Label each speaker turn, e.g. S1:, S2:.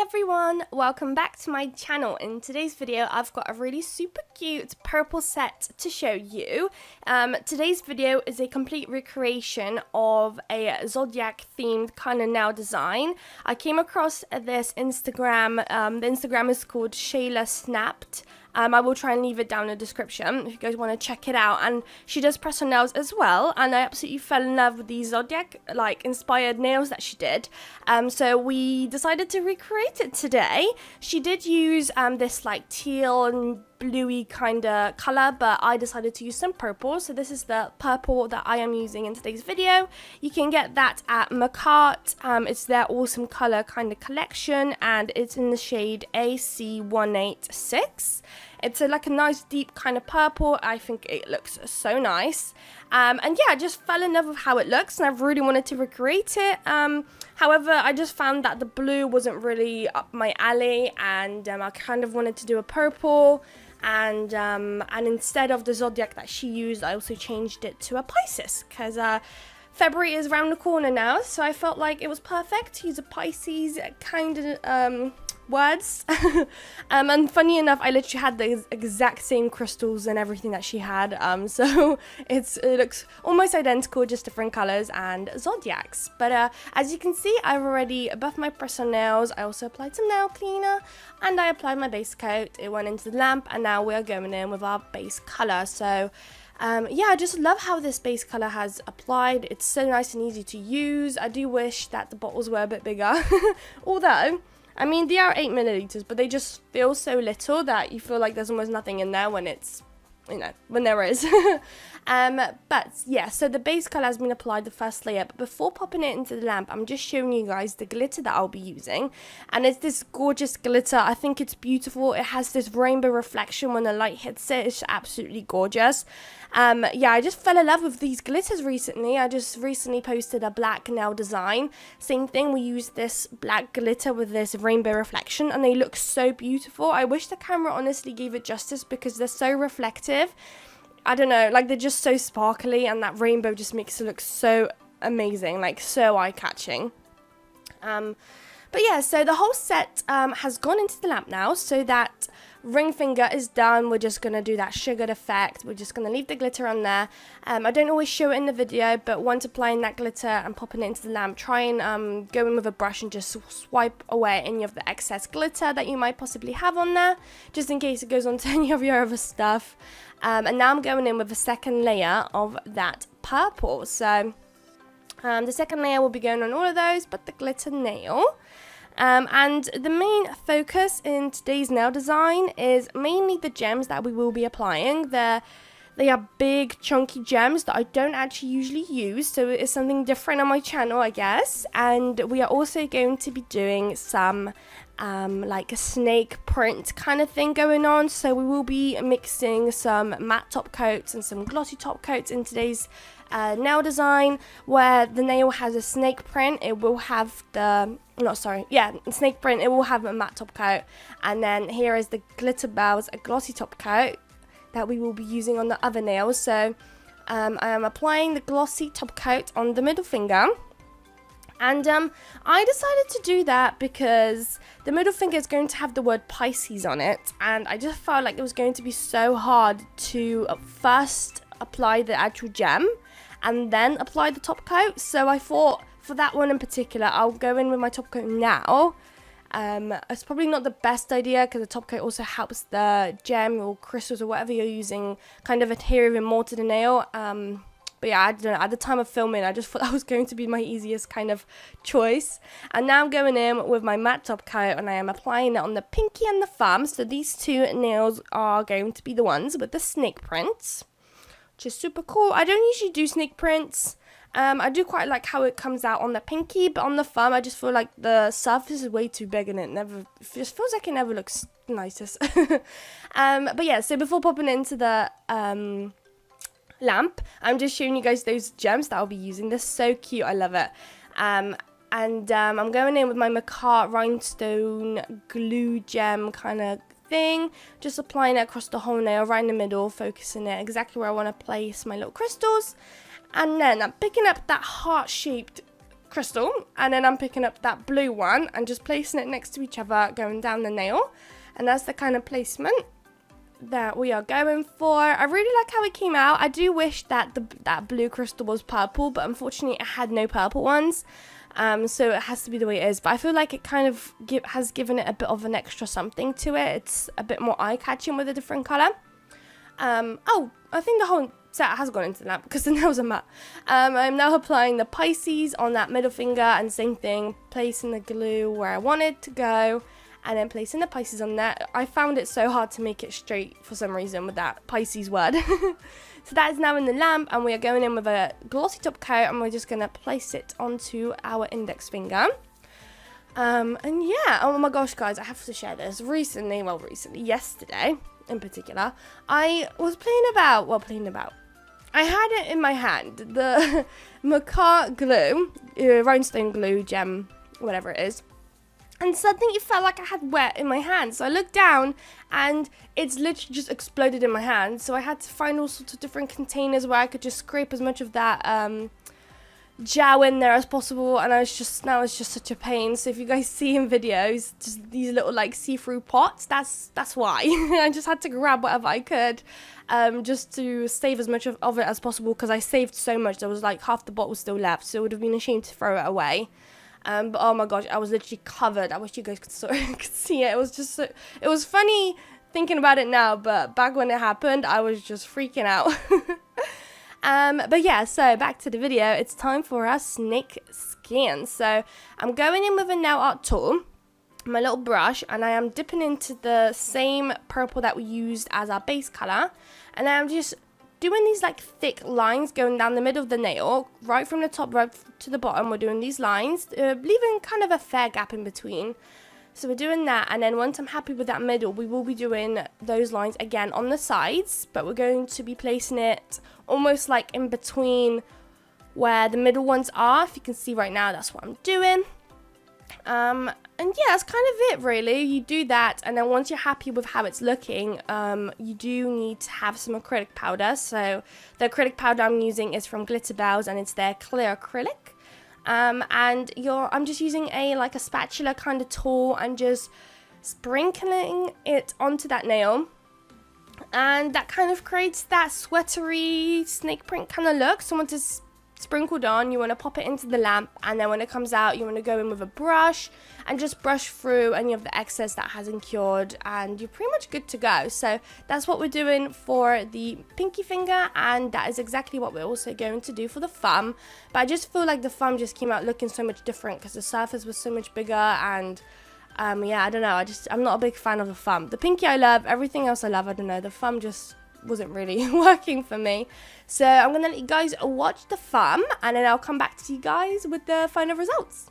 S1: everyone, welcome back to my channel. In today's video I've got a really super cute purple set to show you. Today's video is a complete recreation of a Zodiac themed kind of nail design. I came across this Instagram, the Instagram is called Shayla Snapped. I will try and leave it down in the description if you guys want to check it out. And she does press on nails as well, and I absolutely fell in love with these Zodiac inspired nails that she did. So we decided to recreate it today. She did use this teal and bluey kind of color, but I decided to use some purple. So this is the purple that I am using in today's video. You can get that at Macart. It's their awesome color kind of collection, and it's in the shade AC186. It's a nice deep kind of purple. I think it looks so nice. And yeah, I just fell in love with how it looks, and I really wanted to recreate it. However, I just found that the blue wasn't really up my alley, and I kind of wanted to do a purple. And instead of the Zodiac that she used, I also changed it to a Pisces, because February is around the corner now, so I felt like it was perfect to use a Pisces kind of words. And funny enough, I literally had the exact same crystals and everything that she had, so it looks almost identical, just different colors and Zodiacs. But as you can see, I've already buffed my press-on nails. I also applied some nail cleaner, and I applied my base coat. It went into the lamp, and now we are going in with our base color. So yeah, I just love how this base color has applied. It's so nice and easy to use. I do wish that the bottles were a bit bigger, although I mean, they are 8 milliliters, but they just feel so little that you feel like there's almost nothing in there when it's, when there is. But yeah, so the base color has been applied, the first layer, but before popping it into the lamp, I'm just showing you guys the glitter that I'll be using. And it's this gorgeous glitter. I think it's beautiful. It has this rainbow reflection when the light hits it. It's absolutely gorgeous. Yeah, I just fell in love with these glitters recently. I just recently posted a black nail design. Same thing, we used this black glitter with this rainbow reflection, and they look so beautiful. I wish the camera honestly gave it justice, because they're so reflective. I don't know, they're just so sparkly, and that rainbow just makes it look so amazing, so eye-catching. But yeah, so the whole set has gone into the lamp now, so that ring finger is done. We're just going to do that sugared effect. We're just going to leave the glitter on there. I don't always show it in the video, but once applying that glitter and popping it into the lamp, try and go in with a brush and just swipe away any of the excess glitter that you might possibly have on there, just in case it goes onto any of your other stuff. And now I'm going in with the second layer of that purple. So the second layer will be going on all of those, but the glitter nail. And the main focus in today's nail design is mainly the gems that we will be applying. They are big, chunky gems that I don't actually usually use, so it's something different on my channel, I guess. And we are also going to be doing some a snake print kind of thing going on. So we will be mixing some matte top coats and some glossy top coats in today's nail design. Where the nail has a snake print, it will have snake print, it will have a matte top coat, and then here is the glitter bells, a glossy top coat that we will be using on the other nails. So I am applying the glossy top coat on the middle finger. And I decided to do that because the middle finger is going to have the word Pisces on it, and I just felt like it was going to be so hard to first apply the actual gem and then apply the top coat. So I thought for that one in particular, I'll go in with my top coat now. It's probably not the best idea, because the top coat also helps the gem or crystals or whatever you're using kind of adhere even more to the nail. But yeah, I don't know, at the time of filming, I just thought that was going to be my easiest kind of choice. And now I'm going in with my matte top coat, and I am applying it on the pinky and the thumb. So these two nails are going to be the ones with the snake prints, which is super cool. I don't usually do snake prints. I do quite like how it comes out on the pinky, but on the thumb, I just feel like the surface is way too big, and it just feels like it never looks nicest. But yeah, so before popping into the lamp, I'm just showing you guys those gems that I'll be using. They're so cute, I love it. I'm going in with my Macart rhinestone glue gem kind of thing, just applying it across the whole nail, right in the middle, focusing it exactly where I want to place my little crystals. And then I'm picking up that heart-shaped crystal, and then I'm picking up that blue one and just placing it next to each other, going down the nail. And that's the kind of placement that we are going for. I really like how it came out. I do wish that that blue crystal was purple, but unfortunately it had no purple ones. So it has to be the way it is. But I feel like it kind of has given it a bit of an extra something to it. It's a bit more eye-catching with a different colour. Oh, I think the whole set has gone into the lamp because the nails are matte. I'm now applying the Pisces on that middle finger, and same thing, placing the glue where I want it to go, and then placing the Pisces on there. I found it so hard to make it straight for some reason with that Pisces word. So that is now in the lamp, and we are going in with a glossy top coat, and we're just going to place it onto our index finger. And yeah, oh my gosh, guys, I have to share this. Recently, yesterday in particular, I was playing about. I had it in my hand, the Maca glue, rhinestone glue, gem, whatever it is. And suddenly it felt like I had wet in my hand. So I looked down and it's literally just exploded in my hand. So I had to find all sorts of different containers where I could just scrape as much of that gel in there as possible. And now it's just such a pain. So if you guys see in videos, just these little like see-through pots, that's why. I just had to grab whatever I could just to save as much of it as possible, because I saved so much. There was like half the bottle still left. So it would have been a shame to throw it away. But oh my gosh, I was literally covered. I wish you guys could see it. It was just so, it was funny thinking about it now, but back when it happened, I was just freaking out. But yeah, so back to the video. It's time for our snake skin. So I'm going in with a nail art tool, my little brush, and I am dipping into the same purple that we used as our base color, and I'm just doing these like thick lines going down the middle of the nail, right from the top right to the bottom. We're doing these lines, leaving kind of a fair gap in between. So we're doing that, and then once I'm happy with that middle, we will be doing those lines again on the sides, but we're going to be placing it almost like in between where the middle ones are. If you can see right now, that's what I'm doing. And yeah, that's kind of it really. You do that, and then once you're happy with how it's looking, you do need to have some acrylic powder. So the acrylic powder I'm using is from Glitterbels, and it's their clear acrylic. I'm just using a spatula kind of tool and just sprinkling it onto that nail, and that kind of creates that sweatery snake print kind of look. So once it's sprinkled on, you want to pop it into the lamp, and then when it comes out, you want to go in with a brush and just brush through any of the excess that hasn't cured, and you're pretty much good to go. So that's what we're doing for the pinky finger, and that is exactly what we're also going to do for the thumb. But I just feel like the thumb just came out looking so much different because the surface was so much bigger, and yeah, I don't know, I'm not a big fan of the thumb. The pinky I love, everything else I love, I don't know, the thumb just wasn't really working for me. So I'm gonna let you guys watch the thumb, and then I'll come back to you guys with the final results.